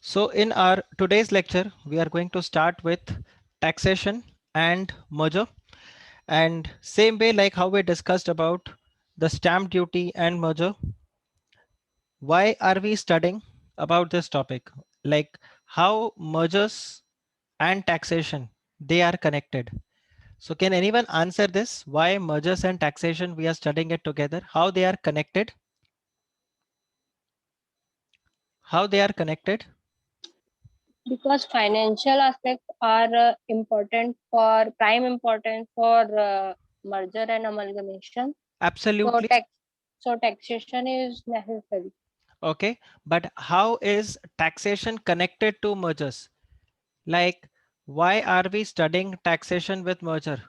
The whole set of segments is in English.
So in our today's lecture, we are going to start with taxation and merger. And same way like how we discussed about the stamp duty and merger, why are we studying about this topic? Like how mergers and taxation, they are connected. So can anyone answer this? Why mergers and taxation, we are studying it together, how they are connected? How they are connected? Because financial aspects are important for prime importance for merger and amalgamation. So Absolutely. taxation is necessary. Okay. But how is taxation connected to mergers? Like, why are we studying taxation with merger?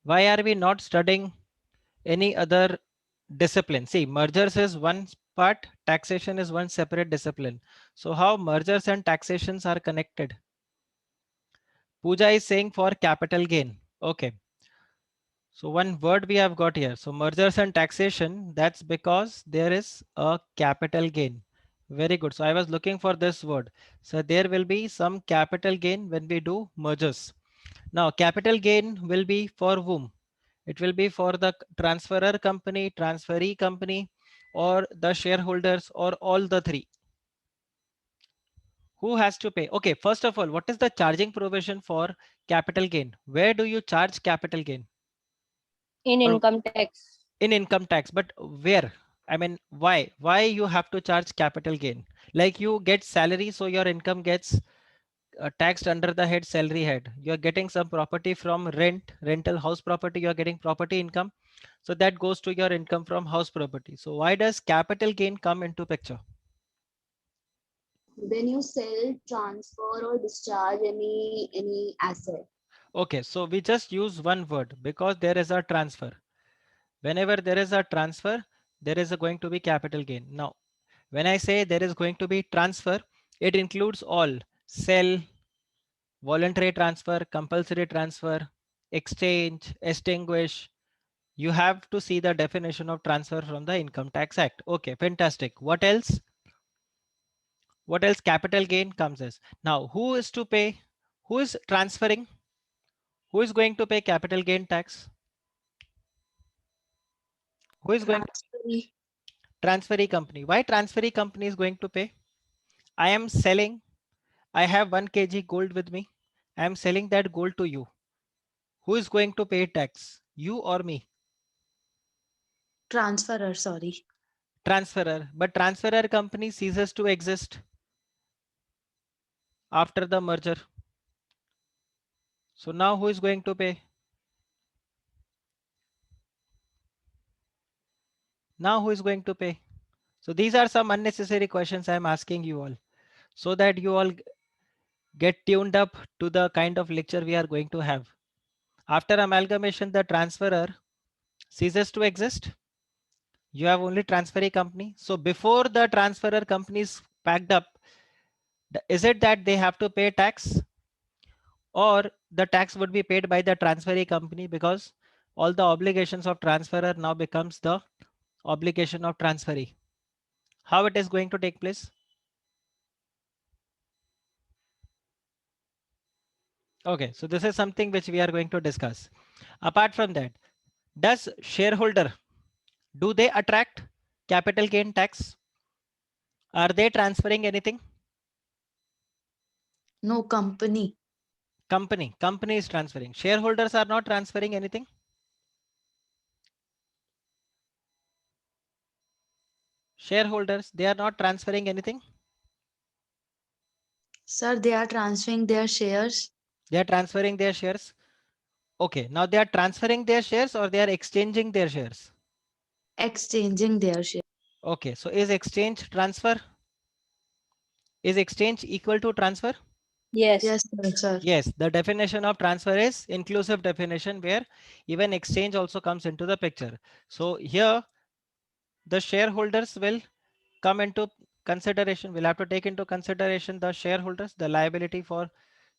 Why are we not studying any other discipline? See, mergers is one part, taxation is one separate discipline. So how mergers and taxations are connected? Pooja is saying for capital gain. Okay. So one word we have got here. So mergers and taxation, that's because there is a capital gain. Very good. So I was looking for this word. So there will be some capital gain when we do mergers. Now capital gain will be for whom? It will be for the transferor company, transferee company, or the shareholders, or all the three. Who has to pay? Okay, first of all, what is the charging provision for capital gain? Where do you charge capital gain? In Or income tax. in income tax, but where? I mean, why you have to charge capital gain? Like you get salary, so your income gets taxed under the head salary head. You're getting some property from rental house property, you're getting property income, so that goes to your income from house property. So why does capital gain come into picture? When you sell, transfer, or discharge any asset. Okay, so we just use one word because there is a transfer. Whenever there is a transfer, there is going to be capital gain. Now when I say there is going to be transfer, it includes all: sell, voluntary transfer, compulsory transfer, exchange, extinguish. You have to see the definition of transfer from the Income Tax Act. Okay, fantastic. What else? What else? Capital gain comes as. Now, who is to pay? Who is transferring? Who is going to pay capital gain tax? Who is going to? Transferee. Transferee company. Why transferee company is going to pay? I am selling. I have 1 kg gold with me. I am selling that gold to you. Who is going to pay tax? You or me? Transferer, sorry. Transferor. But transferor company ceases to exist after the merger. So now who is going to pay? Now who is going to pay? So these are some unnecessary questions I'm asking you all so that you all get tuned up to the kind of lecture we are going to have. After amalgamation, the transferor ceases to exist. You have only transferee company. So before the transferor company is packed up, is it that they have to pay tax, or the tax would be paid by the transferee company because all the obligations of transferor now becomes the obligation of transferee? How it is going to take place? Okay, so this is something which we are going to discuss. Apart from that, does shareholder, do they attract capital gain tax? Are they transferring anything? No, company. Company is transferring. Shareholders are not transferring anything. Shareholders, they are not transferring anything. Sir, they are transferring their shares. They are transferring their shares. Okay, now they are transferring their shares or they are exchanging their shares. Exchanging their shares. Okay, so is exchange transfer? Is exchange equal to transfer? Yes. Yes, sir. Yes, the definition of transfer is inclusive definition where even exchange also comes into the picture. So here the shareholders will come into consideration. We'll have to take into consideration the shareholders, the liability for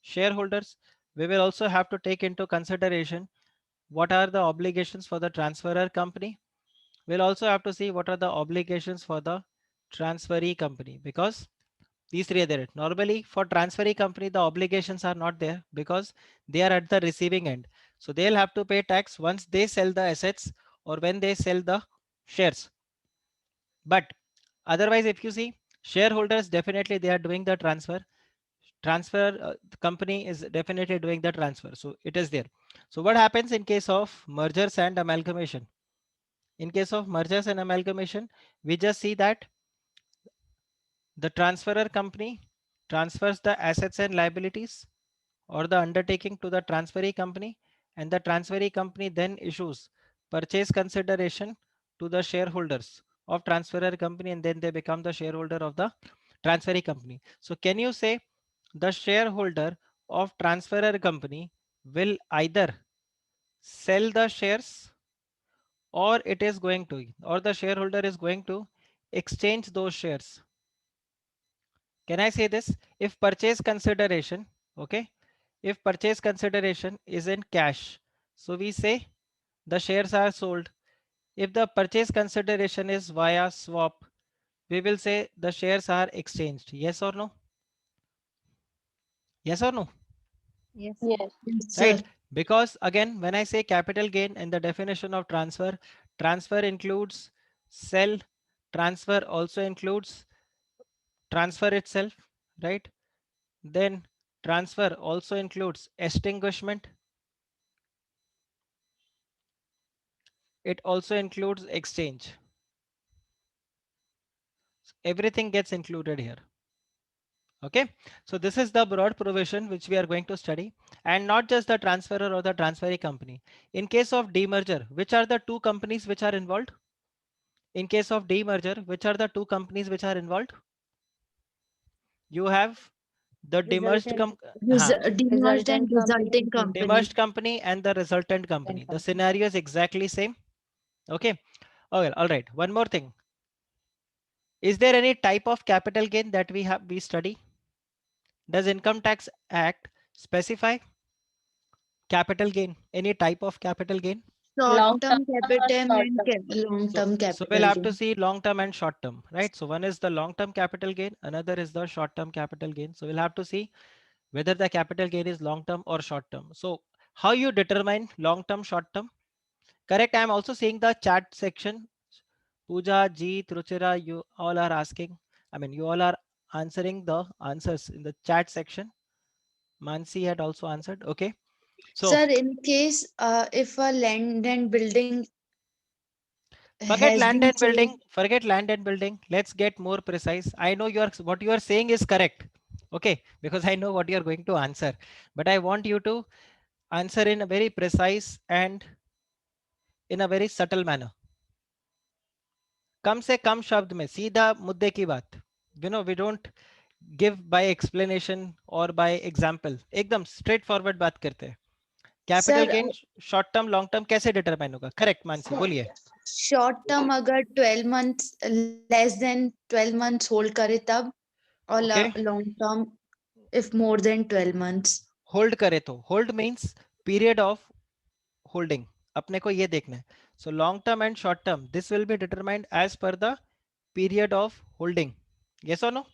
shareholders. We will also have to take into consideration what are the obligations for the transferor company. We'll also have to see what are the obligations for the transferee company, because These three are there. Normally for transferee company, the obligations are not there because they are at the receiving end. So they'll have to pay tax once they sell the assets or when they sell the shares. But otherwise, if you see shareholders, definitely they are doing the transfer the company is definitely doing the transfer, so it is there. So what happens in case of mergers and amalgamation? In case of mergers and amalgamation, we just see that the transferor company transfers the assets and liabilities or the undertaking to the transferee company, and the transferee company then issues purchase consideration to the shareholders of transferor company, and then they become the shareholder of the transferee company. So can you say the shareholder of transferor company will either sell the shares, or it is going to, or the shareholder is going to exchange those shares? Can I say this? If purchase consideration, okay, if purchase consideration is in cash, so we say the shares are sold. If the purchase consideration is via swap, we will say the shares are exchanged. Yes or no? Yes or no? Yes. Yes. Yes, sir. Right? Because again, when I say capital gain in the definition of transfer, transfer includes sell, transfer also includes transfer itself, right? Then transfer also includes extinguishment. It also includes exchange. Everything gets included here. Okay, so this is the broad provision which we are going to study, and not just the transferor or the transferee company. In case of demerger, which are the two companies which are involved? In case of demerger, which are the two companies which are involved? You have the demerged Resultant. Demerged and Resultant company. resulting company. demerged company and the resultant company. The scenario is exactly same. Okay. Okay. All right. One more thing. Is there any type of capital gain that we study? Does Income Tax Act specify capital gain? Any type of capital gain? Long term Short-term or capital short and term? long-term So we'll capital have to gain. see long term and short term, right? So one is the long term capital gain, another is the short term capital gain. So we'll have to see whether the capital gain is long term or short term. So how you determine long term, short term? Correct. I'm also seeing the chat section. Pooja, Jeet, Ruchira, you all are asking. I mean, you all are answering the answers in the chat section. Mansi had also answered. Okay. So Sir, in case if a land and building forget has land been and sold, building. Forget land and building. Let's get more precise. I know what you are saying is correct. Okay, because I know what you are going to answer. But I want you to answer in a very precise and in a very subtle manner. कम से कम शब्द में सीधा मुद्दे की बात. You know, we don't give by explanation or by example. एकदम straight forward बात करते हैं. sir, capital gain short term long term कैसे डिटरमाइन होगा? करेक्ट मानसी, बोलिए. शॉर्ट टर्म अगर 12 months less than 12 months hold करे तब, और okay, long term if more than 12 months. Hold करे तो hold means period of holding. अपने को ये देखना है. So long term and short term, this will be determined as per the period of holding. Yes or no?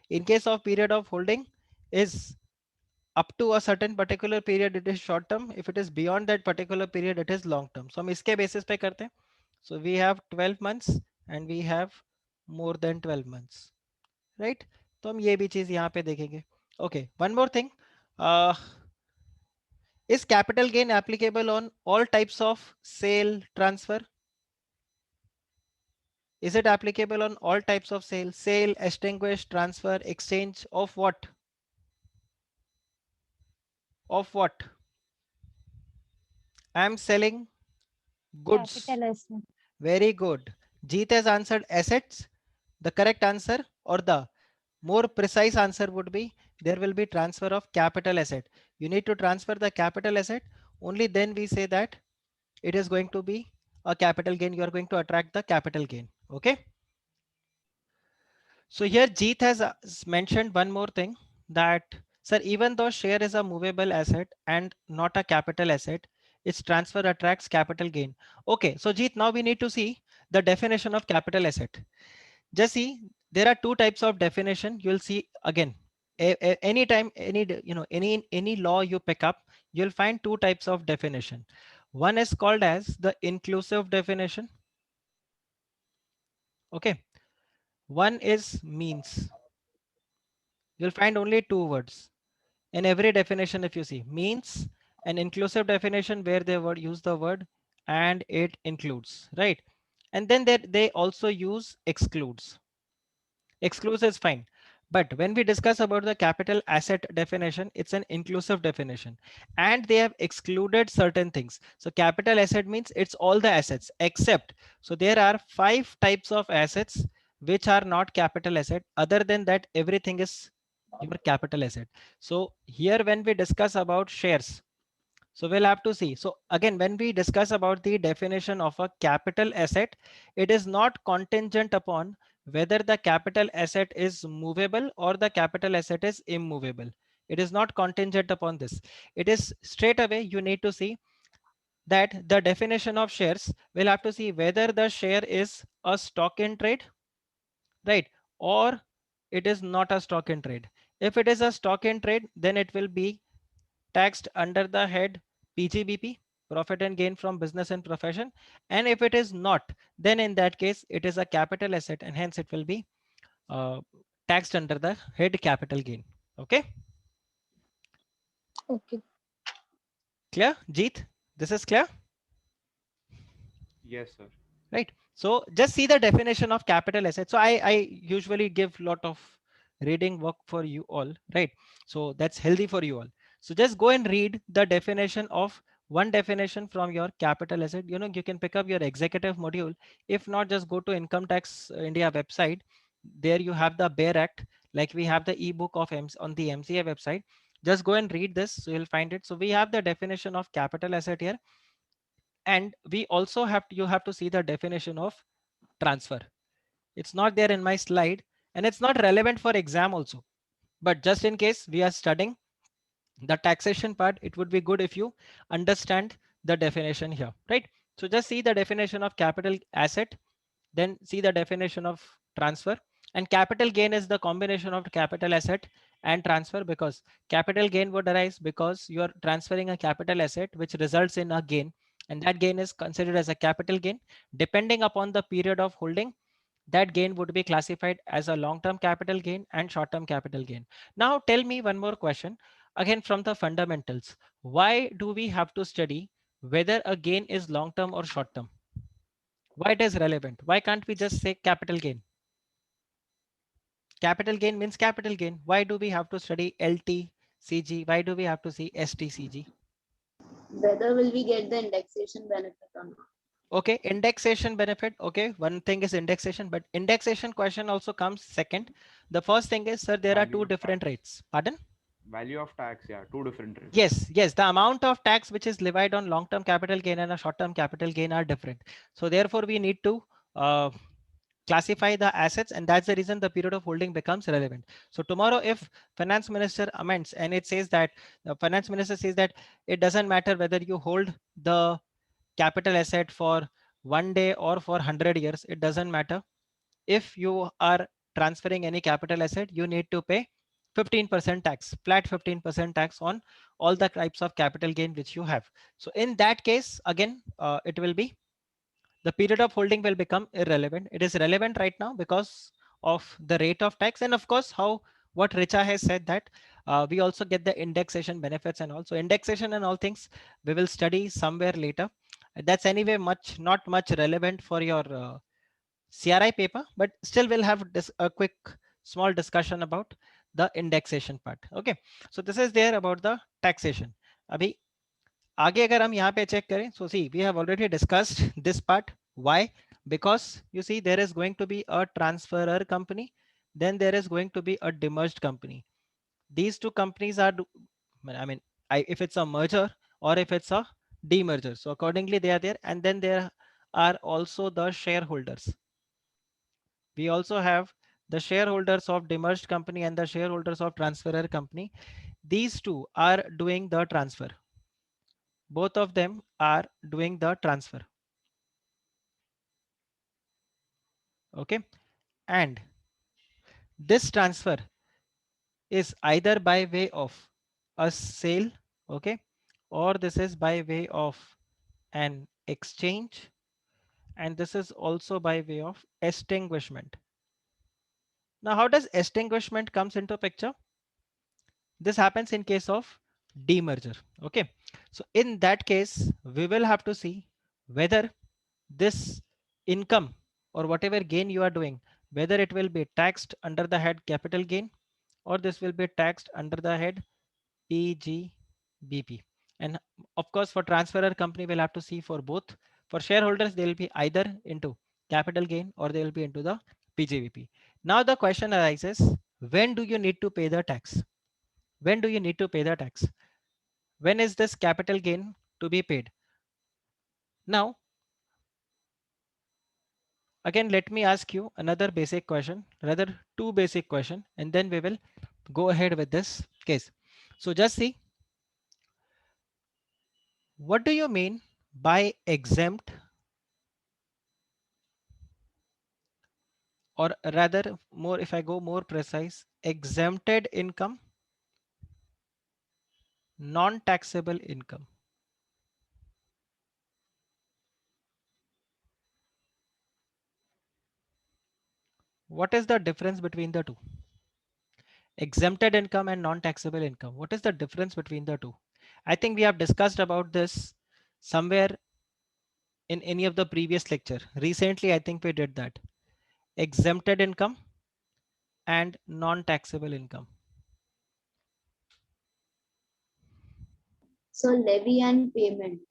In case of period of holding is up to a certain particular period, it is short term. If it is beyond that particular period, it is long term. So हम इसके basis पे करते हैं. So we have 12 months and we have more than 12 months, right? तो हम ये भी चीज यहाँ पे देखेंगे. Okay, one more thing. Uh, is capital gain applicable on all types of sale transfer? Is it applicable on all types of sale, extinguish, transfer, exchange of what? Of what? I am selling goods. Capital asset. Very good. Jeet has answered assets. The correct answer or the more precise answer would be there will be transfer of capital asset. You need to transfer the capital asset. Only then we say that it is going to be a capital gain. You are going to attract the capital gain. Okay. So here Jeet has mentioned one more thing that, sir, even though share is a movable asset and not a capital asset, its transfer attracts capital gain. Okay, so Jeet, now we need to see the definition of capital asset. Just see there are two types of definition. You'll see again, anytime, any law you pick up, you'll find two types of definition. One is called as the inclusive definition. Okay. One is means. You'll find only two words in every definition. If you see means, an inclusive definition where they would use the word and it includes, right? And then they also use excludes. Exclusive is fine. But when we discuss about the capital asset definition, it's an inclusive definition and they have excluded certain things. So capital asset means it's all the assets except, so there are 5 types of assets which are not capital asset. Other than that, everything is your capital asset. So here when we discuss about shares, so we'll have to see. So again, when we discuss about the definition of a capital asset, it is not contingent upon whether the capital asset is movable or the capital asset is immovable. It is not contingent upon this. It is straight away you need to see that the definition of shares will have to see whether the share is a stock in trade, right? Or it is not a stock in trade. If it is a stock in trade, then it will be taxed under the head PGBP, profit and gain from business and profession. And if it is not, then in that case, it is a capital asset and hence it will be uh, taxed under the head capital gain. Okay, Okay. clear, Jeet? This is clear, Yes, sir. right? So just see the definition of capital asset. So I usually give lot of reading work for you all, right? So that's healthy for you all. So just go and read the definition of one definition from your capital asset. You can pick up your executive module. If not, just go to Income Tax India website. There you have the Bare Act, like we have the ebook of on the MCA website. Just go and read this, so you'll find it. So we have the definition of capital asset here, and we also have you have to see the definition of transfer. It's not there in my slide and it's not relevant for exam also, but just in case we are studying the taxation part, it would be good if you understand the definition here, right? So just see the definition of capital asset, then see the definition of transfer. And capital gain is the combination of capital asset and transfer, because capital gain would arise because you are transferring a capital asset which results in a gain, and that gain is considered as a capital gain. Depending upon the period of holding, that gain would be classified as a long-term capital gain and short-term capital gain. Now tell me one more question, again from the fundamentals. Why do we have to study whether a gain is long-term or short-term? Why it is relevant? Why can't we just say capital gain? Capital gain means capital gain. Why do we have to study LTCG? Why do we have to see STCG? Whether will we get the indexation benefit or not? Okay, indexation benefit. Okay, one thing is indexation, but indexation question also comes second. The first thing is, sir, there are Value two of different tax. rates. Pardon? Value of tax, yeah, two different rates. Yes, the amount of tax which is levied on long-term capital gain and a short-term capital gain are different. So therefore, we need to classify the assets, and that's the reason the period of holding becomes relevant. So tomorrow, if finance minister amends and it says that the finance minister says that it doesn't matter whether you hold the capital asset for 1 day or for 100 years, it doesn't matter. If you are transferring any capital asset, you need to pay 15% tax, flat 15% tax on all the types of capital gain which you have. So in that case, again, it will be, the period of holding will become irrelevant. It is relevant right now because of the rate of tax, and of course how what Richa has said that we also get the indexation benefits, and also indexation and all things we will study somewhere later. That's anyway not much relevant for your CRI paper, but still we'll have a quick small discussion about the indexation part. Okay, so this is there about the taxation. अभी आगे अगर हम यहाँ पे check करें, so see we have already discussed this part. Why? Because you see there is going to be a transferor company, then there is going to be a demerged company. These two companies are, I mean, if it's a merger or if it's a demerger, so accordingly they are there, and then there are also the shareholders. We also have the shareholders of demerged company and the shareholders of transferor company. These two are doing the transfer. Both of them are doing the transfer. Okay. And this transfer is either by way of a sale, okay, or this is by way of an exchange, and this is also by way of extinguishment. Now, how does extinguishment comes into picture? This happens in case of demerger. Okay, so in that case, we will have to see whether this income or whatever gain you are doing, whether it will be taxed under the head capital gain or this will be taxed under the head PGBP. And of course, for transferor company, we'll have to see for both. For shareholders, they will be either into capital gain or they will be into the PGBP. Now the question arises, when do you need to pay the tax? When do you need to pay the tax? When is this capital gain to be paid? Now, again, let me ask you another basic question, rather two basic question, and then we will go ahead with this case. So just see, what do you mean by exempt, or rather more, if I go more precise, exempted income, non-taxable income? What is the difference between the two? Exempted income and non-taxable income. What is the difference between the two? I think we have discussed about this somewhere in any of the previous lecture. Recently, I think we did that. Exempted income and non-taxable income. So levy and payment.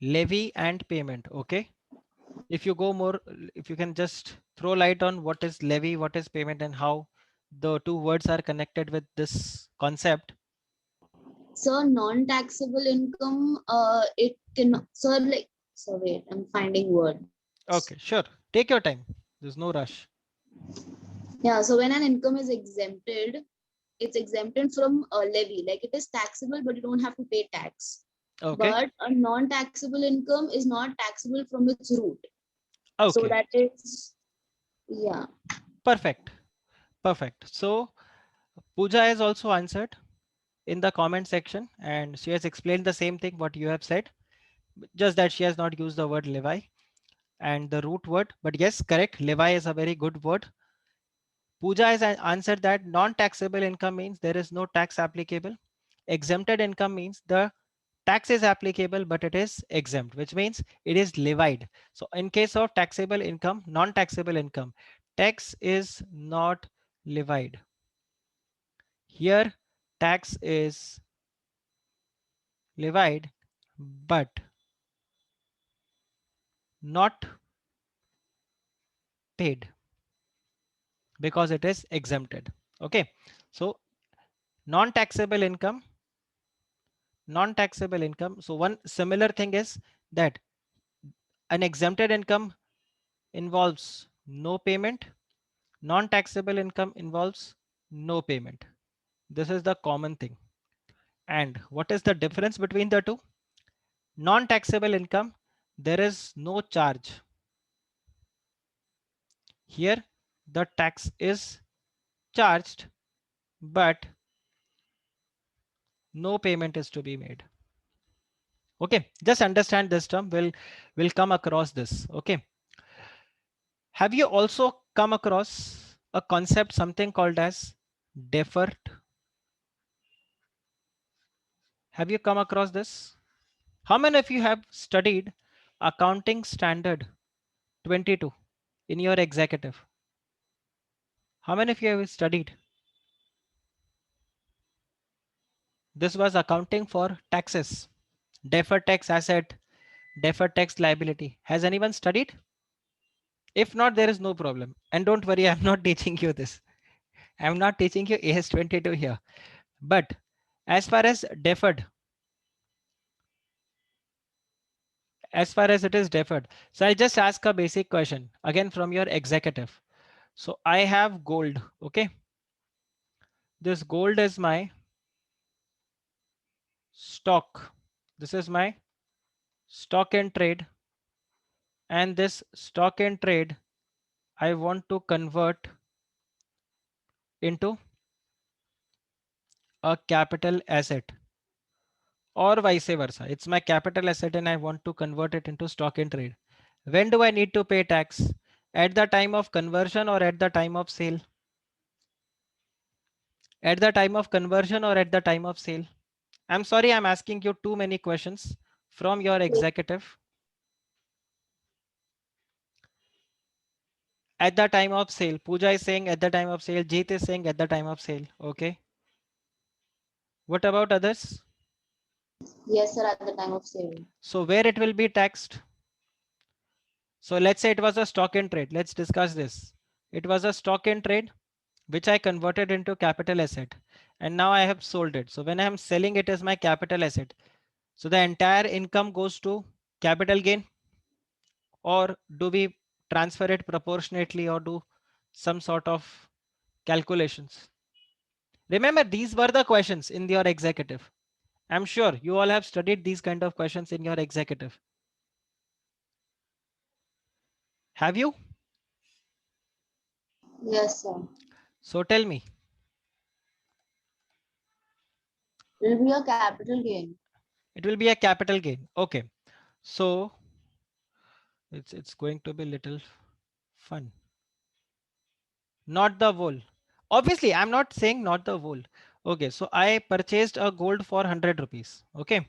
Levy and payment. Okay. If you go more, if you can just throw light on what is levy, what is payment, and how the two words are connected with this concept. So non-taxable income, it can, so like, so wait, I'm finding word. Okay, sure. Take your time. There's no rush. Yeah, so when an income is exempted, it's exempted from a levy, like it is taxable, but you don't have to pay tax. Okay. But a non-taxable income is not taxable from its root. So Okay. that is, yeah. Perfect. Perfect. So Pooja has also answered in the comment section and she has explained the same thing what you have said, just that she has not used the word levy and the root word. But yes, correct. Levy is a very good word. Pooja has answered that non-taxable income means there is no tax applicable. Exempted income means the tax is applicable, but it is exempt, which means it is levied. So in case of taxable income, non-taxable income, tax is not levied. Here, tax is levied, but not paid because it is exempted. Okay. So non-taxable income, non-taxable income. So one similar thing is that an exempted income involves no payment. Non-taxable income involves no payment. This is the common thing. And what is the difference between the two? Non-taxable income, there is no charge. Here, the tax is charged, but no payment is to be made. Okay, just understand this term. We'll come across this. Okay. Have you also come across a concept, something called as deferred? Have you come across this? How many of you have studied accounting standard 22 in your executive? How many of you have studied? This was accounting for taxes, deferred tax asset, deferred tax liability. Has anyone studied? If not, there is no problem. And don't worry, I'm not teaching you this. I'm not teaching you AS22 here. But as far as deferred, as far as it is deferred, so I just ask a basic question again from your executive. So I have gold. Okay. This gold is my stock. This is my stock and trade. And this stock and trade, I want to convert into a capital asset, or vice versa. It's my capital asset and I want to convert it into stock in trade. When do I need to pay tax? At the time of conversion or at the time of sale? At the time of conversion or at the time of sale? I'm sorry, I'm asking you too many questions from your executive. At the time of sale. Pooja is saying at the time of sale. Jeet is saying at the time of sale. Okay. What about others? Yes, sir, at the time of sale. So where it will be taxed? So let's say it was a stock in trade. Let's discuss this. It was a stock in trade, which I converted into capital asset. And now I have sold it. So when I'm selling it as my capital asset, so the entire income goes to capital gain, or do we transfer it proportionately or do some sort of calculations? Remember, these were the questions in your executive. I'm sure you all have studied these kind of questions in your executive. Have you? Yes, sir. So tell me. It will be a capital gain. It will be a capital gain. Okay. So it's going to be little fun. Not the wool. Obviously, I'm not saying not the wool. Okay, so I purchased a gold for 100 rupees. Okay.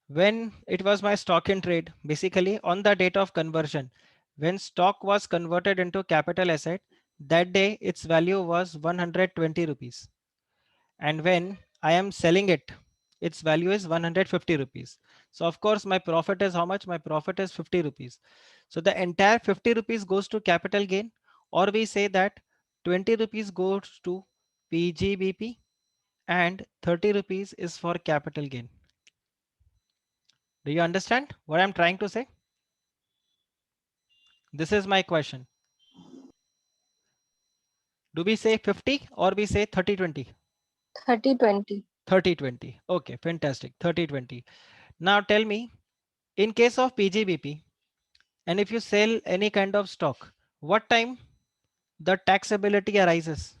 When it was my stock in trade, basically on the date of conversion, when stock was converted into capital asset, that day its value was 120 rupees. And when I am selling it, its value is 150 rupees. So of course my profit is how much? My profit is 50 rupees. So the entire 50 rupees goes to capital gain, or we say that 20 rupees goes to PGBP and 30 rupees is for capital gain. Do you understand what I'm trying to say? This is my question. Do we say 50 or we say 30-20? 30-20. 30-20. Okay, fantastic. 30-20. Now tell me, in case of PGBP, and if you sell any kind of stock, what time the taxability arises?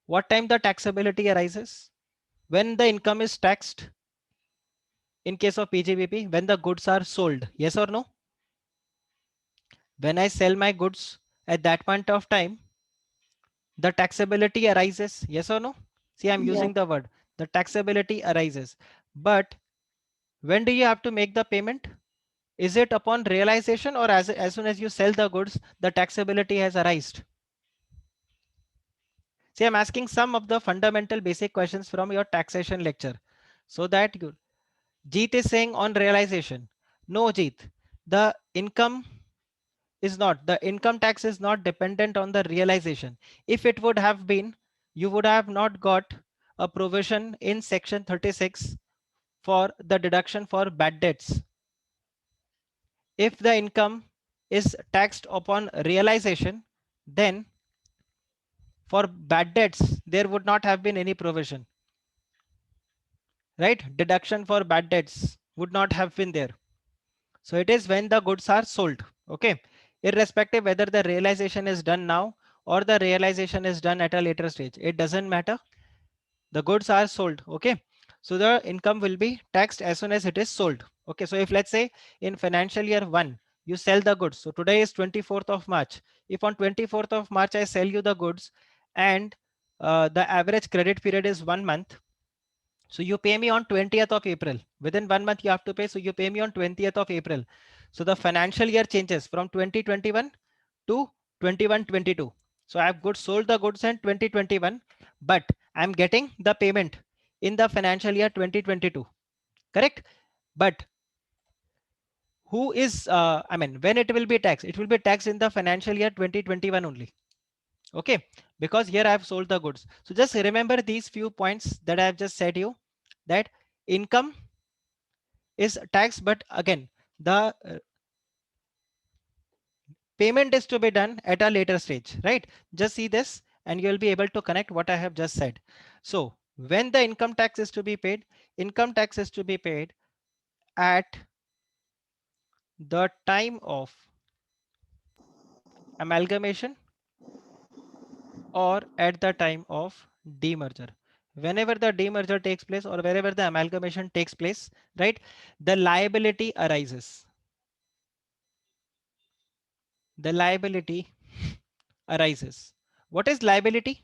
What time the taxability arises? When the income is taxed in case of PGBP, when the goods are sold. Yes or no? When I sell my goods at that point of time, the taxability arises. Yes or no? See, I'm Yes. using the word. The taxability arises. But when do you have to make the payment? Is it upon realization or as soon as you sell the goods, the taxability has arisen? See, I'm asking some of the fundamental basic questions from your taxation lecture. So that Jeet is saying on realization. No, Jeet, the income tax is not dependent on the realization. If it would have been, you would have not got a provision in section 36 for the deduction for bad debts. If the income is taxed upon realization, then for bad debts, there would not have been any provision, right? Deduction for bad debts would not have been there. So it is when the goods are sold. Okay. Irrespective whether the realization is done now or the realization is done at a later stage, it doesn't matter. The goods are sold. Okay. So the income will be taxed as soon as it is sold. Okay. So if let's say in financial year 1, you sell the goods. So today is 24th of March. If on 24th of March, I sell you the goods and the average credit period is 1 month. So you pay me on 20th of April. Within 1 month you have to pay. So you pay me on 20th of April. So the financial year changes from 2021 to 21-22. So I have goods sold the goods in 2021, but I'm getting the payment in the financial year 2022. Correct? But who is, when it will be taxed? It will be taxed in the financial year 2021 only. Okay, because here I have sold the goods. So just remember these few points that I have just said you, that income is taxed, but again, the payment is to be done at a later stage, right? Just see this and you'll be able to connect what I have just said. So when the income tax is to be paid, income tax is to be paid at the time of amalgamation or at the time of demerger. Whenever the demerger takes place or wherever the amalgamation takes place, right, the liability arises. The liability arises. What is liability?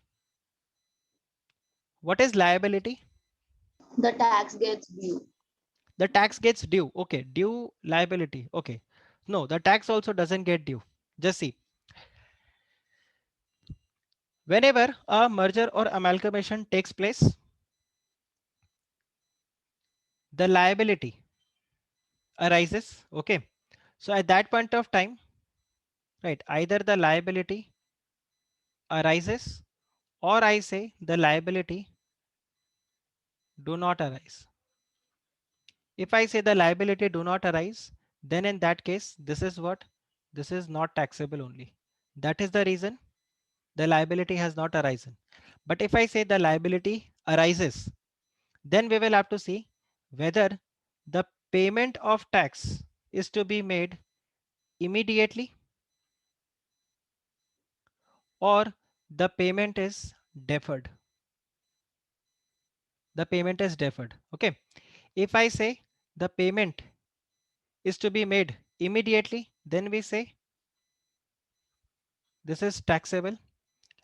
What is liability? The tax gets due. The tax gets due. Okay, due liability. Okay. No, the tax also doesn't get due. Just see. Whenever a merger or amalgamation takes place, the liability arises. Okay. So at that point of time, right, either the liability arises or I say the liability do not arise. If I say the liability do not arise, then in that case, this is what? This is not taxable only. That is the reason the liability has not arisen. But if I say the liability arises, then we will have to see whether the payment of tax is to be made immediately or the payment is deferred. The payment is deferred. Okay. If I say the payment is to be made immediately, then we say this is taxable.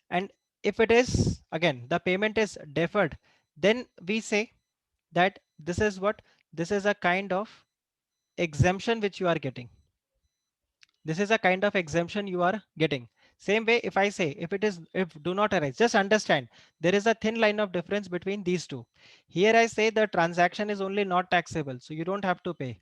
And if it is, again, the payment is deferred, then we say that this is what? This is a kind of exemption which you are getting. This is a kind of exemption you are getting. Same way, if I say if do not arise, just understand there is a thin line of difference between these two. Here I say the transaction is only not taxable, so you don't have to pay.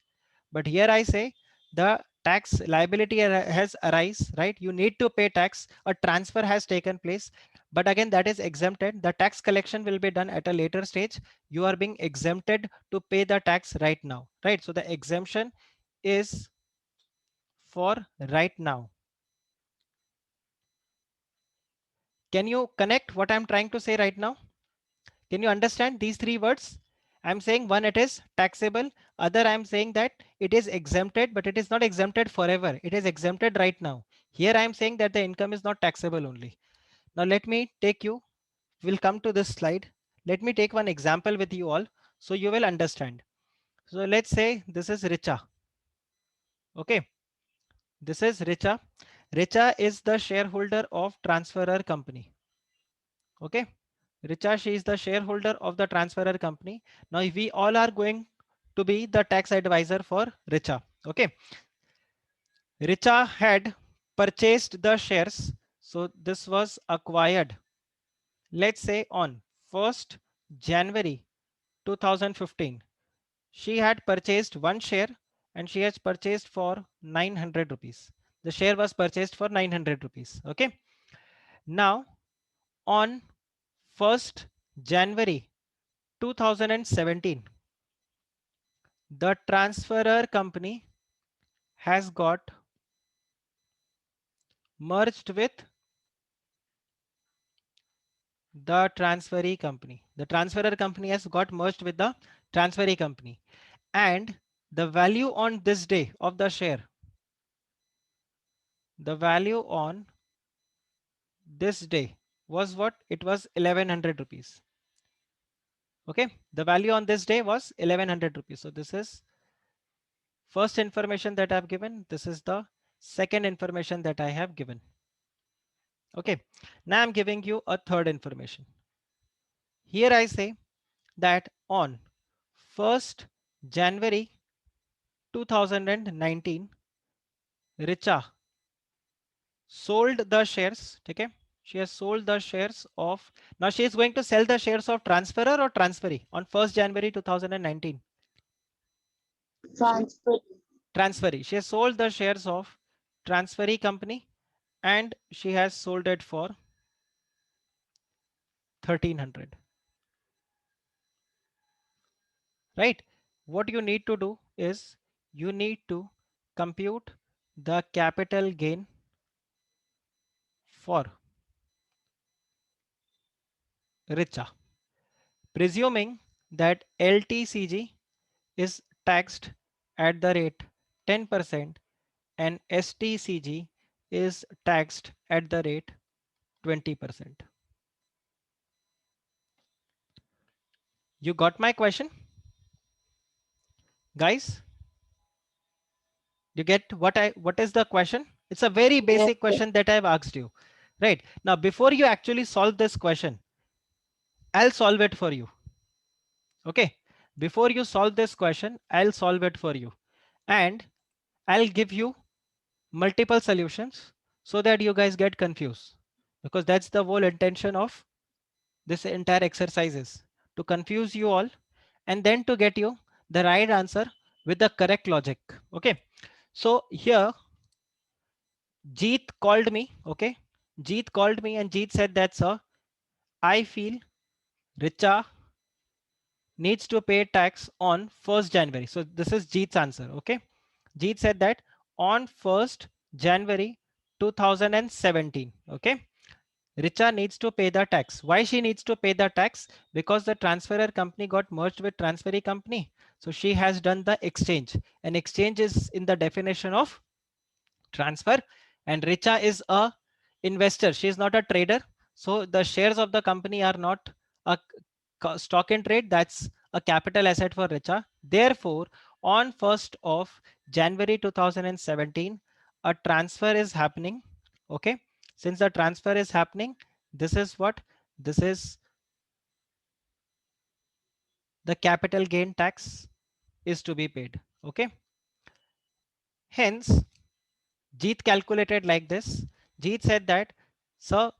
But here I say the tax liability has arise, right? You need to pay tax. A transfer has taken place, but again that is exempted. The tax collection will be done at a later stage. You are being exempted to pay the tax right now, right? So the exemption is for right now. Can you connect what I'm trying to say right now? Can you understand these three words? I'm saying one, it is taxable. Other, I'm saying that it is exempted, but it is not exempted forever. It is exempted right now. Here I'm saying that the income is not taxable only. Now let me take you, we'll come to this slide. Let me take one example with you all so you will understand. So let's say this is Richa. Okay. This is Richa. Richa is the shareholder of transferor company. Okay. Richa, she is the shareholder of the transferor company. Now we all are going to be the tax advisor for Richa. Okay. Richa had purchased the shares. So this was acquired, let's say on 1st January 2015. She had purchased one share and she has purchased for 900 rupees. The share was purchased for 900 rupees. Okay. Now on 1st January 2017, the transferor company has got merged with the transferee company. The transferor company has got merged with the transferee company. And the value on this day of the share, the value on this day was what? It was 1100 rupees. Okay. The value on this day was 1100 rupees. So this is first information that I've given. This is the second information that I have given. Okay. Now I'm giving you a third information. Here I say that on 1st January 2019, Richa sold the shares. Okay. She has sold the shares of, now she is going to sell the shares of transferor or transferee on 1st January 2019. Transfer. Transferee. She has sold the shares of transferee company and she has sold it for 1300. Right. What you need to do is you need to compute the capital gain for Richa, presuming that LTCG is taxed at the rate 10% and STCG is taxed at the rate 20%. You got my question? Guys, you get what is the question? It's a very Yes, basic sir. question that I've asked you. Right. Now, before you actually solve this question, I'll solve it for you. Okay. Before you solve this question, I'll solve it for you. And I'll give you multiple solutions so that you guys get confused. Because that's the whole intention of this entire exercise is to confuse you all and then to get you the right answer with the correct logic. Okay. So here Jeet called me. Okay. Jeet called me and Jeet said that, sir, I feel Richa needs to pay tax on 1st January. So this is Jeet's answer. Okay. Jeet said that on 1st January 2017. Okay. Richa needs to pay the tax. Why she needs to pay the tax? Because the transferor company got merged with transferee company. So she has done the exchange. An exchange is in the definition of transfer, and Richa is a investor. She is not a trader. So the shares of the company are not a stock in trade. That's a capital asset for Richa. Therefore, on 1st of January 2017, a transfer is happening. Okay. Since the transfer is happening, this is what? This is the capital gain tax is to be paid. Okay. Hence, Jeet calculated like this. Jeet said that, so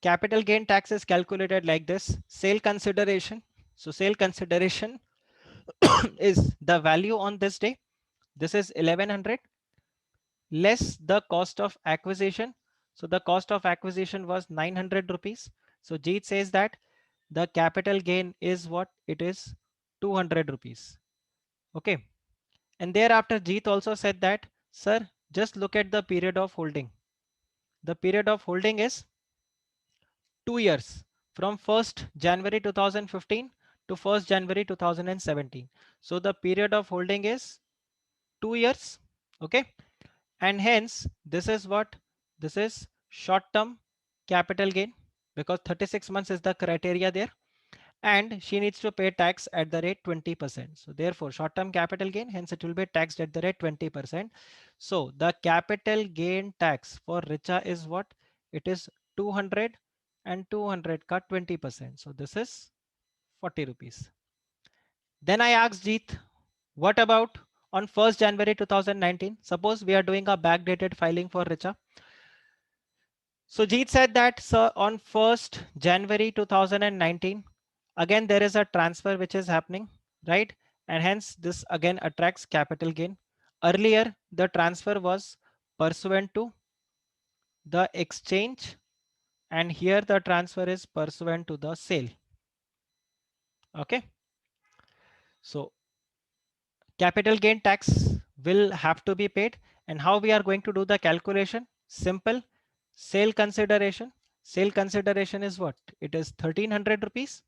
capital gain tax is calculated like this. Sale consideration. So sale consideration is the value on this day. This is 1100 less the cost of acquisition. So the cost of acquisition was 900 rupees. So Jeet says that the capital gain is what? It is 200 rupees. Okay. And thereafter Jeet also said that, sir, just look at the period of holding. The period of holding is 2 years from 1st January 2015 to 1st January 2017. So the period of holding is 2 years. Okay. And hence this is what? This is short term capital gain because 36 months is the criteria there. And she needs to pay tax at the rate 20%. So therefore short term capital gain, hence it will be taxed at the rate 20%. So the capital gain tax for Richa is what? It is 200 and 200 cut 20%. So this is 40 rupees. Then I asked Jeet, what about on 1st January 2019? Suppose we are doing a backdated filing for Richa. So Jeet said that, sir, on 1st January 2019, again, there is a transfer which is happening, right? And hence this again attracts capital gain. Earlier, the transfer was pursuant to the exchange, and here the transfer is pursuant to the sale. Okay. So capital gain tax will have to be paid. And how we are going to do the calculation? Simple. Sale consideration. Sale consideration is what? It is 1300 rupees.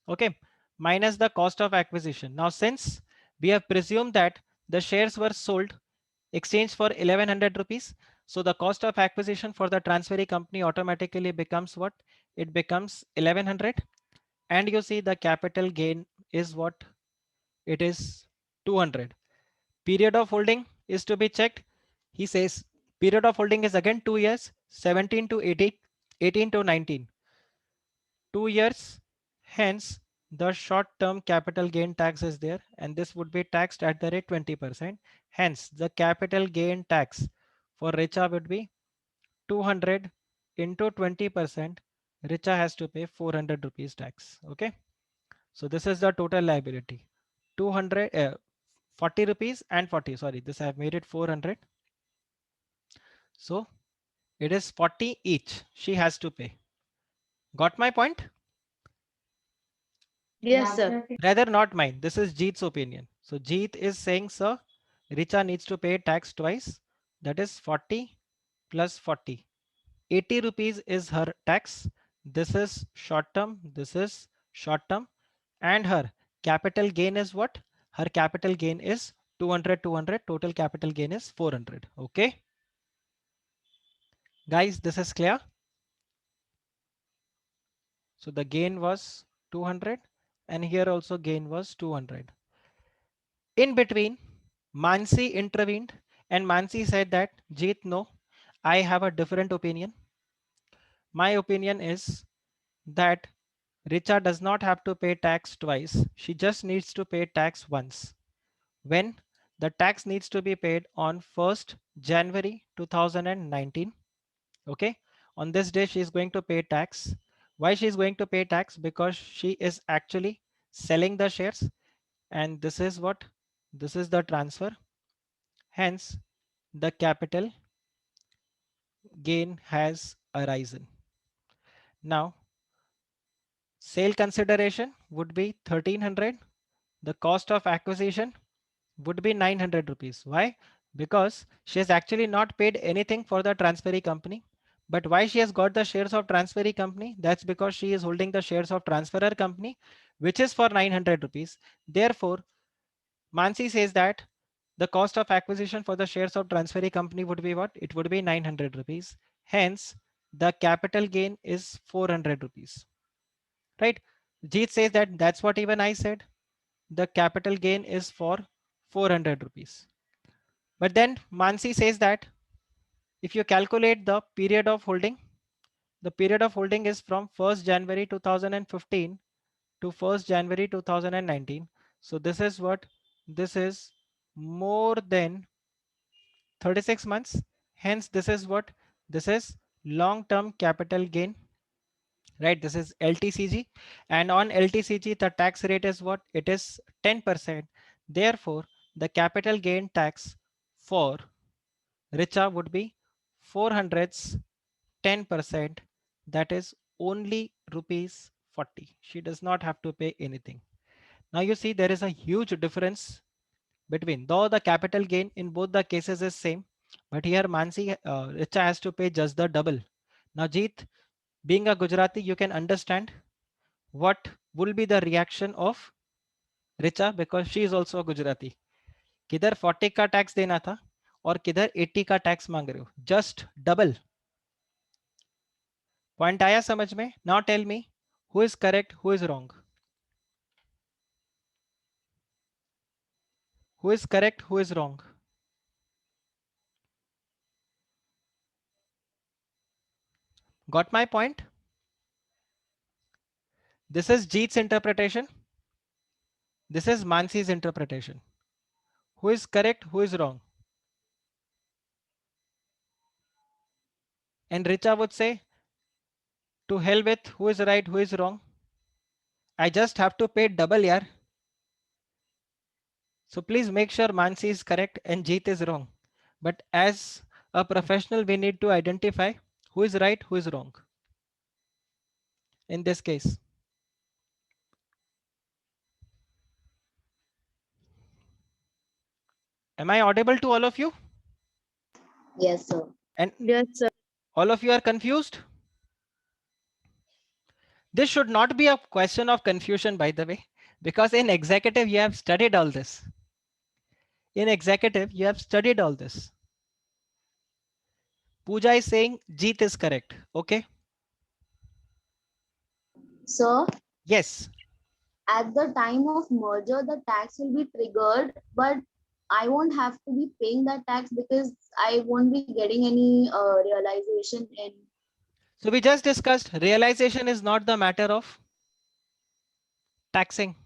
Okay. Minus the cost of acquisition. Now, since we have presumed that the shares were sold, exchanged for 1100 rupees. So the cost of acquisition for the transferee company automatically becomes what? It becomes 1100. And you see the capital gain is what? It is 200. Period of holding is to be checked. He says period of holding is again 2 years, 17 to 18, 18 to 19. 2 years. Hence, the short-term capital gain tax is there, and this would be taxed at the rate 20%. Hence, the capital gain tax for Richa would be 200 into 20%. Richa has to pay 400 rupees tax. Okay. So this is the total liability. 200, 40 rupees and 40. Sorry, this I have made it 400. So it is 40 each she has to pay. Got my point? Yes, sir. Rather not mine. This is Jeet's opinion. So Jeet is saying, sir, Richa needs to pay tax twice. That is 40 plus 40. 80 rupees is her tax. This is short term. This is short term. And her capital gain is what? Her capital gain is 200, 200. Total capital gain is 400. Okay. Guys, this is clear. So the gain was 200 and here also gain was 200. In between, Mansi intervened and Mansi said that, Jeet, no, I have a different opinion. My opinion is that Richa does not have to pay tax twice. She just needs to pay tax once. When the tax needs to be paid on 1st January 2019. Okay. On this day, she is going to pay tax. Why she is going to pay tax? Because she is actually selling the shares. And this is what? This is the transfer. Hence, the capital gain has arisen. Now, sale consideration would be 1300. The cost of acquisition would be 900 rupees. Why? Because she has actually not paid anything for the transferee company. But why she has got the shares of transferee company? That's because she is holding the shares of transferor company, which is for 900 rupees. Therefore, Mansi says that the cost of acquisition for the shares of transferee company would be what? It would be 900 rupees. Hence, the capital gain is 400 rupees. Right? Jeet says that that's what even I said. The capital gain is for 400 rupees. But then Mansi says that if you calculate the period of holding, the period of holding is from 1st January 2015 to 1st January 2019. So this is what? This is more than 36 months. Hence, this is what? This is long-term capital gain, right? This is LTCG, and on LTCG, the tax rate is what? It is 10%. Therefore, the capital gain tax for Richa would be 400's 10%. That is only rupees 40. She does not have to pay anything. Now you see there is a huge difference between, though the capital gain in both the cases is same, but here Mansi Richa has to pay just the double. Now Jeet, being a Gujarati, you can understand what will be the reaction of Richa because she is also a Gujarati. किधर 40 का tax देना था और किधर 80 का tax मांग रहे हो, जस्ट डबल. पॉइंट आया समझ में? Now tell me who is correct, who is wrong, who is correct, who is wrong? Got my point? This is Jeet's interpretation. This is Mansi's interpretation. Who is correct, who is wrong? And Richa would say, to hell with who is right, who is wrong. I just have to pay double, yaar. So please make sure Mansi is correct and Jeet is wrong. But as a professional, we need to identify who is right, who is wrong. In this case. Am I audible to all of you? Yes, sir. And Yes, sir. all of you are confused? This should not be a question of confusion, by the way, because in executive, you have studied all this. In executive, you have studied all this. Pooja is saying Jeet is correct. Okay. Sir, Yes. at the time of merger, the tax will be triggered, but I won't have to be paying that tax because I won't be getting any realization in. So we just discussed realization is not the matter of taxing.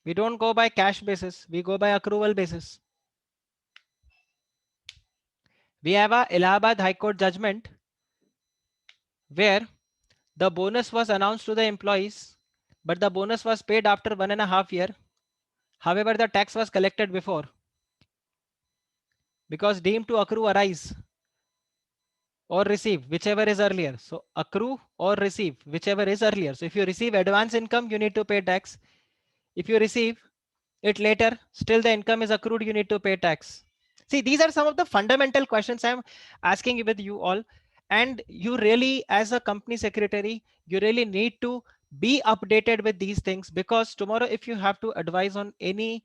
We don't go by cash basis. We go by accrual basis. We have a Allahabad High Court judgment where the bonus was announced to the employees, but the bonus was paid after 1.5 years. However, the tax was collected before because deemed to accrue arise or receive, whichever is earlier. So accrue or receive, whichever is earlier. So if you receive advance income, you need to pay tax. If you receive it later, still the income is accrued, you need to pay tax. See, these are some of the fundamental questions I'm asking with you all. And you really, as a company secretary, you really need to be updated with these things, because tomorrow, if you have to advise on any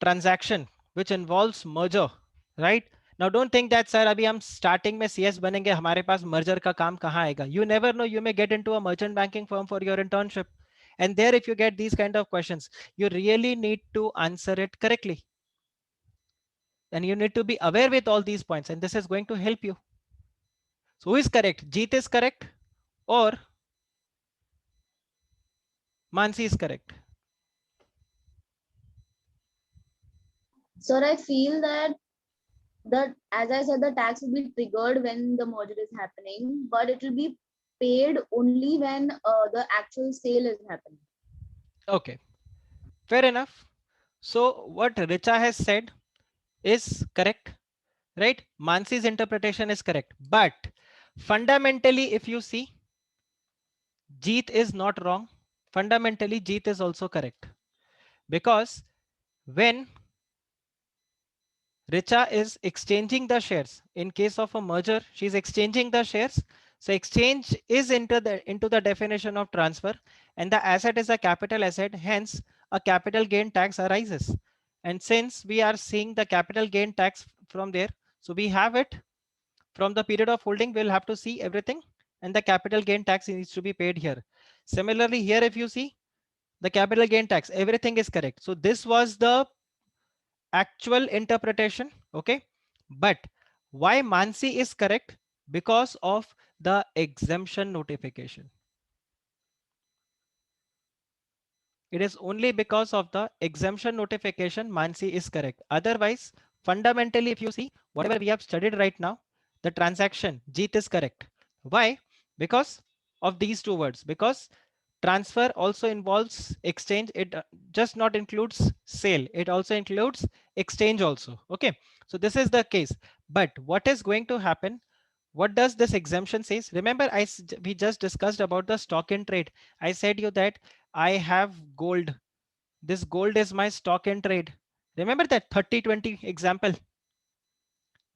transaction which involves merger, right? Now don't think that sir abhi hum starting mein CS banenge, hamare paas merger ka kaam kahan aayega. You never know, you may get into a merchant banking firm for your internship And there, if you get these kind of questions, you really need to answer it correctly. And you need to be aware with all these points, and this is going to help you. So who is correct? Jeet is correct or Mansi is correct? Sir, I feel that as I said, the tax will be triggered when the merger is happening, but it will be paid only when the actual sale is happening. Okay, fair enough. So what Richa has said is correct, right? Mansi's interpretation is correct. But fundamentally, if you see, Jeet is not wrong. Fundamentally, Jeet is also correct. Because when Richa is exchanging the shares, in case of a merger, she's exchanging the shares. So exchange is into the definition of transfer, and the asset is a capital asset. Hence, a capital gain tax arises. And since we are seeing the capital gain tax from there, so we have it from the period of holding. We'll have to see everything, and the capital gain tax needs to be paid here. Similarly, here, if you see the capital gain tax, everything is correct. So this was the actual interpretation. Okay, but why Mansi is correct? Because of the exemption notification. It is only because of the exemption notification Mansi is correct. Otherwise, fundamentally, if you see whatever we have studied right now, the transaction Jeet is correct. Why? Because of these two words. Because transfer also involves exchange. It just not includes sale. It also includes exchange also. Okay. So this is the case. But what is going to happen? What does this exemption says? Remember, we just discussed about the stock in trade. I said you that I have gold. This gold is my stock in trade. Remember that 30-20 example.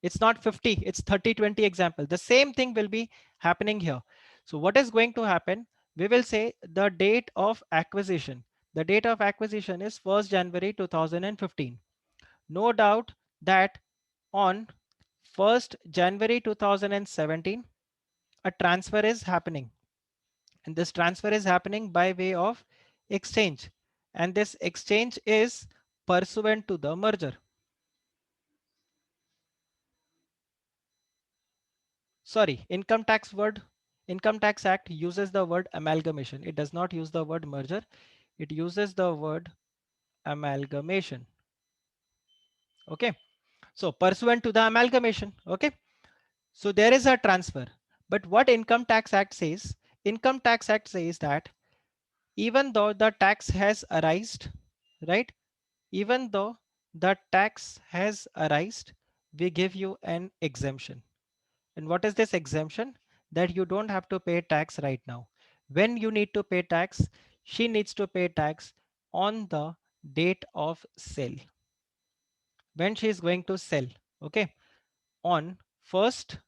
It's not 50, it's 30-20 example. The same thing will be happening here. So what is going to happen? We will say the date of acquisition. The date of acquisition is 1st January 2015. No doubt that on 1st January 2017, a transfer is happening. And this transfer is happening by way of exchange. And this exchange is pursuant to the merger. Sorry, Income Tax Act uses the word amalgamation. It does not use the word merger. It uses the word amalgamation. Okay. So pursuant to the amalgamation. Okay. So there is a transfer. But what Income Tax Act says? Income Tax Act says that even though the tax has arisen, right? Even though the tax has arisen, we give you an exemption. And what is this exemption? That you don't have to pay tax right now. When you need to pay tax, she needs to pay tax on the date of sale. When she is going to sell, okay, on 1st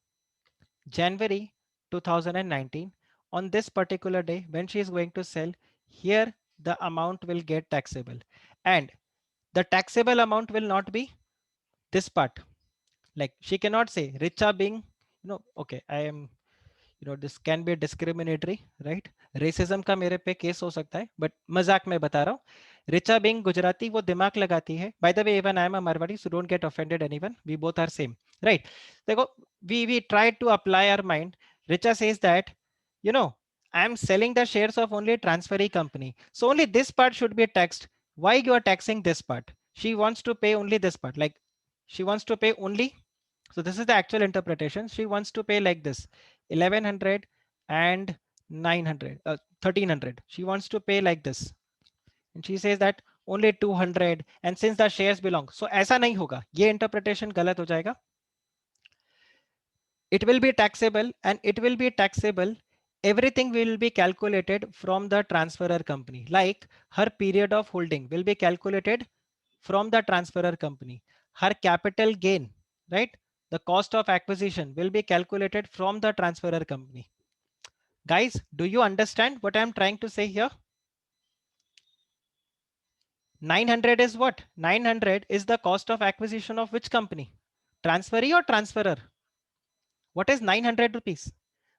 January 2019, on this particular day, when she is going to sell, here the amount will get taxable. And the taxable amount will not be this part. Like she cannot say Richa being, okay, I am, this can be discriminatory, right? Racism का मेरे पे case हो सकता है, but मजाक में बता रहा हूँ. Richa being Gujarati, वो दिमाग लगाती है. By the way, even I am a Marwari, so don't get offended anyone. We both are same, right? देखो, we tried to apply our mind. Richa says that, I am selling the shares of only transferee company, so only this part should be taxed. Why you are taxing this part? She wants to pay only this part, like she wants to pay only. So this is the actual interpretation. She wants to pay like this, 1100 and 900, 1300. She wants to pay like this. And she says that only 200. And since the shares belong, so ऐसा नहीं होगा. ये interpretation गलत हो जाएगा. It will be taxable, and it will be taxable. Everything will be calculated from the transferor company. Like her period of holding will be calculated from the transferor company. Her capital gain, right? The cost of acquisition will be calculated from the transferor company. Guys, do you understand what I'm trying to say here? 900 is what? 900 is the cost of acquisition of which company? Transferee or transferor? What is 900 rupees?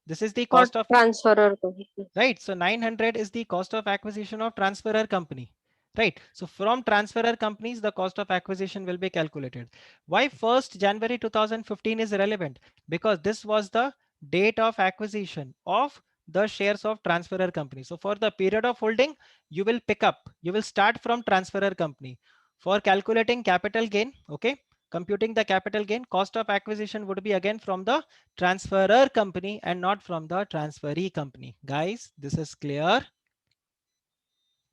This is the For cost of, transferor company. right? So 900 is the cost of acquisition of transferor company, right? So from transferor companies, the cost of acquisition will be calculated. Why 1st January 2015 is relevant? Because this was the date of acquisition of the shares of transferor company. So for the period of holding, you will start from transferor company. For calculating capital gain, okay, computing the capital gain, cost of acquisition would be again from the transferor company and not from the transferee company. Guys, this is clear?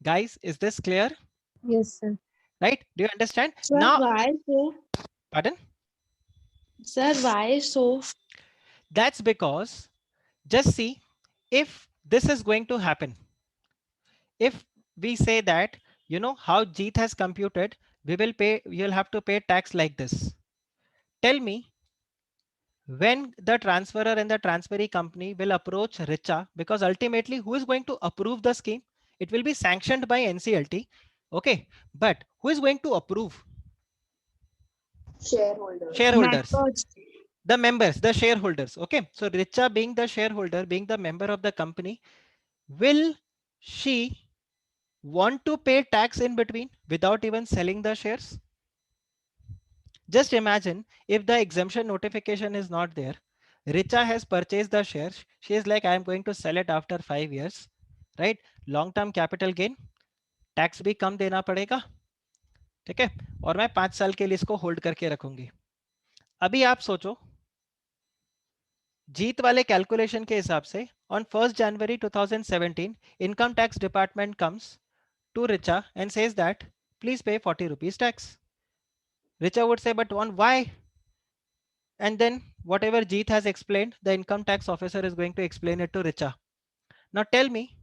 Guys, is this clear? Yes, sir. Right? Do you understand? Sir, Now, why so? pardon? Sir, why so? That's because just see if this is going to happen. If we say that, you know how Jeet has computed, you'll have to pay tax like this. Tell me when the transferor and the transferee company will approach Richa, because ultimately who is going to approve the scheme? It will be sanctioned by NCLT. Okay, but who is going to approve? Shareholders. Shareholders, Members. the members, the shareholders. Okay, so Richa being the shareholder, being the member of the company, will she want to pay tax in between without even selling the shares? Just imagine if the exemption notification is not there. Richa has purchased the shares. She is like, I am going to sell it after 5 years, right? Long term capital gain, tax भी कम देना पड़ेगा, ठीक है, और मैं 5 साल के लिए इसको होल्ड करके रखूंगी. अभी आप सोचो, जीत वाले कैलकुलेशन के हिसाब से on 1st January 2017, income tax department comes to Richa and says that please pay 40 rupees tax. Richa would say, but on why? And then whatever Jeet has explained, the income tax officer is going to explain it to Richa. Now tell me,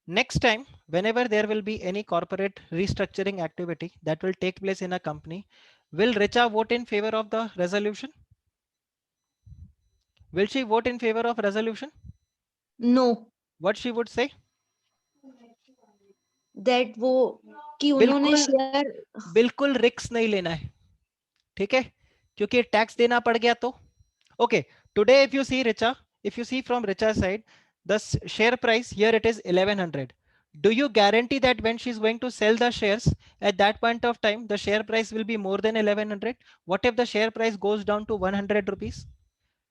next time, whenever there will be any corporate restructuring activity that will take place in a company, will Richa vote in favor of the resolution? Will she vote in favor of resolution? No, What she would say? that वो कि उन्होंने बिल्कुल share बिल्कुल risk नहीं लेना है, ठीक है, क्योंकि टैक्स देना पड़ गया तो. Okay, today if you see Richa, if you see from Richa's side, the share price here it is 1100. Do you guarantee that when she's going to sell the shares at that point of time, the share price will be more than 1100? What if the share price goes down to 100 rupees?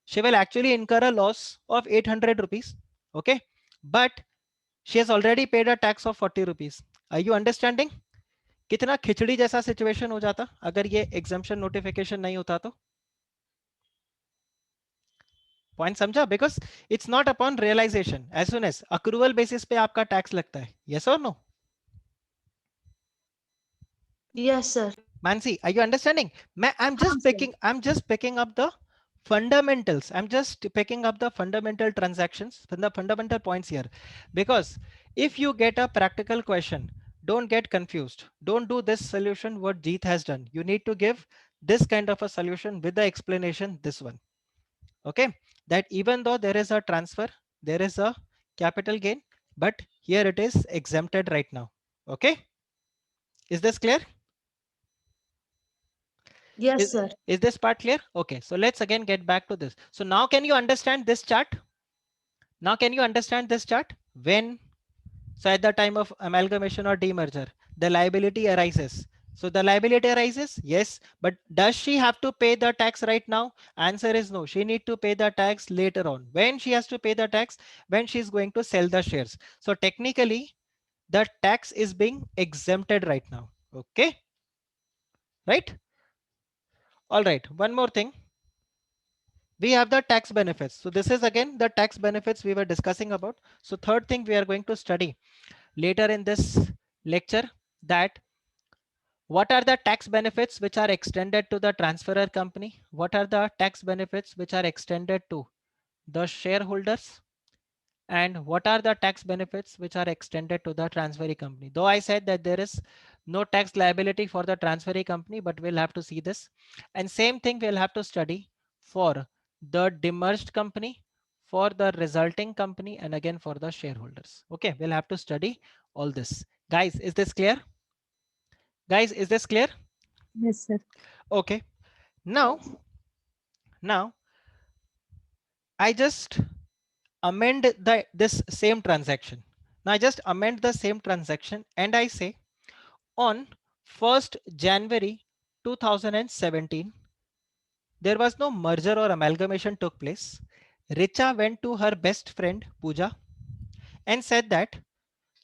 She will actually incur a loss of 800 rupees. Okay, but she has already paid a tax of 40 rupees. Are you understanding? कितना खिचड़ी जैसा situation हो जाता अगर ये exemption notification नहीं होता तो. Point समझा? Because it's not upon realisation, as soon as accrual basis पे आपका टैक्स लगता है. यस और no? Yes, sir. Mansi, are you understanding? I'm just picking up the fundamentals. I'm just picking up the fundamental transactions, the fundamental points here. Because if you get a practical question, don't get confused. Don't do this solution what Jeet has done. You need to give this kind of a solution with the explanation, this one. Okay, that even though there is a transfer, there is a capital gain, but here it is exempted right now. Okay, is this clear? Yes, sir. Is this part clear? Okay, so let's again get back to this. So now can you understand this chart? Now can you understand this chart? When, so at the time of amalgamation or demerger, the liability arises. So the liability arises, yes, but does she have to pay the tax right now? Answer is no. She need to pay the tax later on. When she has to pay the tax? When she's going to sell the shares. So technically, the tax is being exempted right now. Okay, right? All right, one more thing. We have the tax benefits. So this is again the tax benefits we were discussing about. So third thing we are going to study later in this lecture, that what are the tax benefits which are extended to the transferor company? What are the tax benefits which are extended to the shareholders? And what are the tax benefits which are extended to the transferee company? Though I said that there is no tax liability for the transferee company, but we'll have to see this. And same thing we'll have to study for the demerged company, for the resulting company, and again for the shareholders. Okay, we'll have to study all this. Guys, is this clear? Guys, is this clear? Yes, sir. Okay. Now I just amend this same transaction. Now I just amend the same transaction and I say on 1st January 2017, there was no merger or amalgamation took place. Richa went to her best friend Pooja and said that,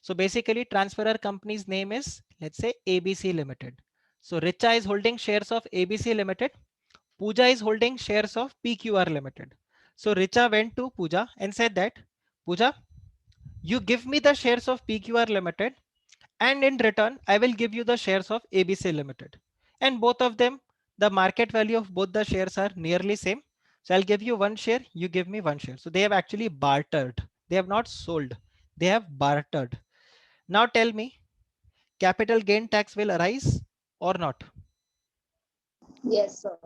so basically transferor company's name is, let's say, ABC Limited. So Richa is holding shares of ABC Limited. Pooja is holding shares of PQR Limited. So Richa went to Pooja and said that, Pooja, you give me the shares of PQR Limited, and in return, I will give you the shares of ABC Limited. And both of them, the market value of both the shares are nearly same. So I'll give you one share, you give me one share. So they have actually bartered. They have not sold. They have bartered. Now tell me, capital gain tax will arise or not? Yes, sir.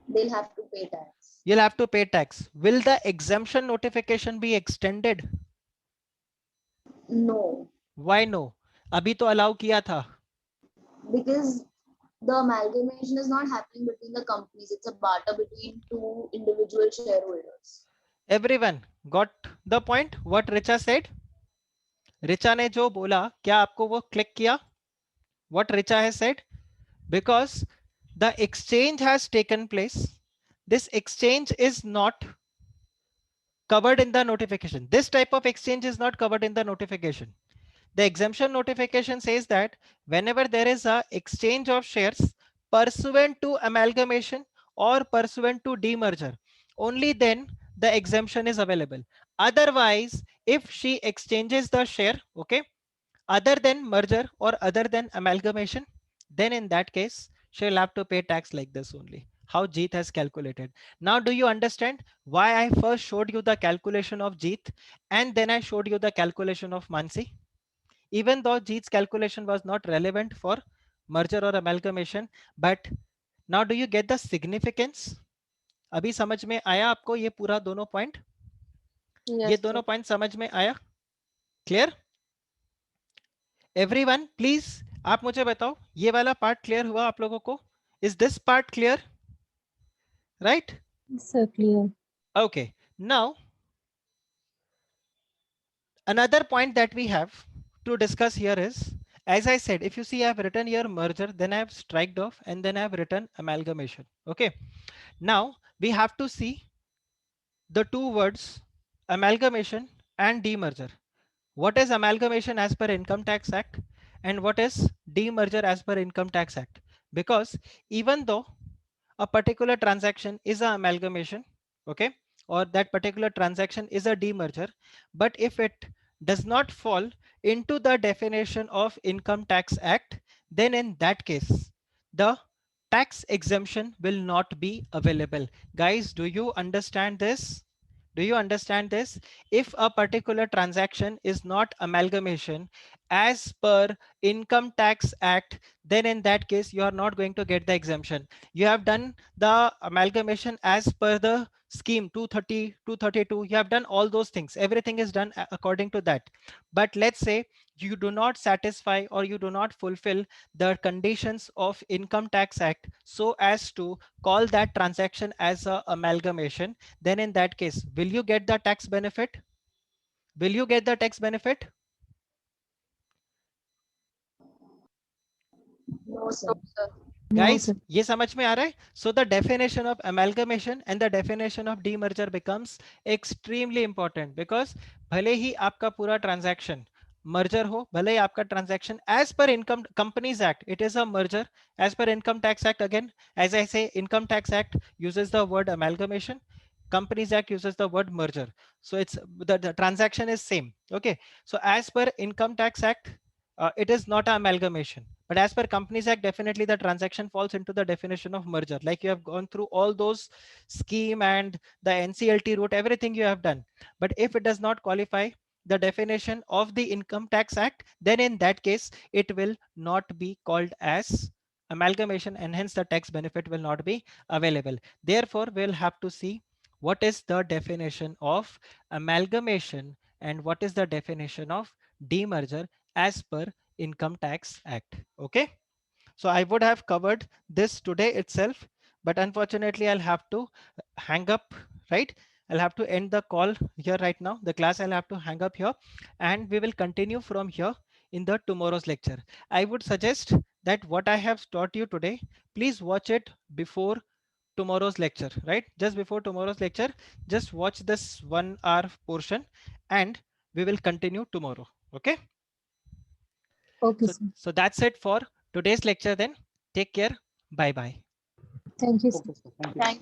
They'll have to pay tax. You'll have to pay tax. Will the exemption notification be extended? No, Why no? अभी तो allow किया था. because the amalgamation is not happening between the companies. It's a barter between two individual shareholders. Everyone got the point? What Richa said? Richa ने जो बोला, क्या आपको वो click किया? What Richa has said? Because the exchange has taken place. This exchange is not covered in the notification. This type of exchange is not covered in the notification. The exemption notification says that whenever there is a exchange of shares pursuant to amalgamation or pursuant to demerger, only then the exemption is available. Otherwise, if she exchanges the share, okay, other than merger or other than amalgamation, then in that case, she'll have to pay tax like this only. How Jeet has calculated. Now, do you understand why I first showed you the calculation of Jeet and then I showed you the calculation of Mansi? Even though Jeet's calculation was not relevant for merger or amalgamation, but now do you get the significance? अभी समझ में आया आपको ये पूरा दोनों point? ये Yes, दोनों sir. पॉइंट समझ में आया? क्लियर? एवरीवन प्लीज आप मुझे बताओ ये वाला पार्ट क्लियर हुआ आप लोगों को? Is this part clear? Right? Yes, sir. Clear. Okay, now another point that we have to discuss here is, as I said, if you see I've written here merger, then I've striked off and then I've written amalgamation. Okay, now we have to see the two words amalgamation and demerger. What is amalgamation as per Income Tax Act and what is demerger as per Income Tax Act? Because even though a particular transaction is an amalgamation, okay, or that particular transaction is a demerger, but if it does not fall into the definition of Income Tax Act, then in that case, the tax exemption will not be available. Guys, do you understand this? Do you understand this? If a particular transaction is not amalgamation as per Income Tax Act, then in that case, you are not going to get the exemption. You have done the amalgamation as per the scheme 230, 232. You have done all those things. Everything is done according to that. But let's say you do not satisfy or you do not fulfill the conditions of Income Tax Act so as to call that transaction as a amalgamation, then in that case, will you get the tax benefit? Will you get the tax benefit? No, sir. No, Guys, sir. ये समझ में आ रहा है? So the definition of amalgamation and the definition of demerger becomes extremely important because भले ही आपका पूरा transaction merger हो, भले ही आपका transaction as per Income Companies Act, it is a merger. As per Income Tax Act, again, as I say, Income Tax Act uses the word amalgamation. Companies Act uses the word merger. So it's the transaction is same. Okay. So as per Income Tax Act, it is not an amalgamation. But as per Companies Act, definitely the transaction falls into the definition of merger. Like you have gone through all those scheme and the NCLT route, everything you have done. But if it does not qualify the definition of the Income Tax Act, then in that case, it will not be called as amalgamation and hence the tax benefit will not be available. Therefore, we'll have to see what is the definition of amalgamation and what is the definition of demerger as per Income Tax Act. Okay, so I would have covered this today itself, but unfortunately I'll have to hang up, right? I'll have to end the call here right now. The class I'll have to hang up here, and we will continue from here in the tomorrow's lecture. I would suggest that what I have taught you today, please watch it before tomorrow's lecture, right? Just before tomorrow's lecture, just watch this 1 hour portion and we will continue tomorrow. Okay. Okay, So, sir. so that's it for today's lecture then. Take care. Bye bye. Thank you, sir. Okay, sir. Thank you. Thank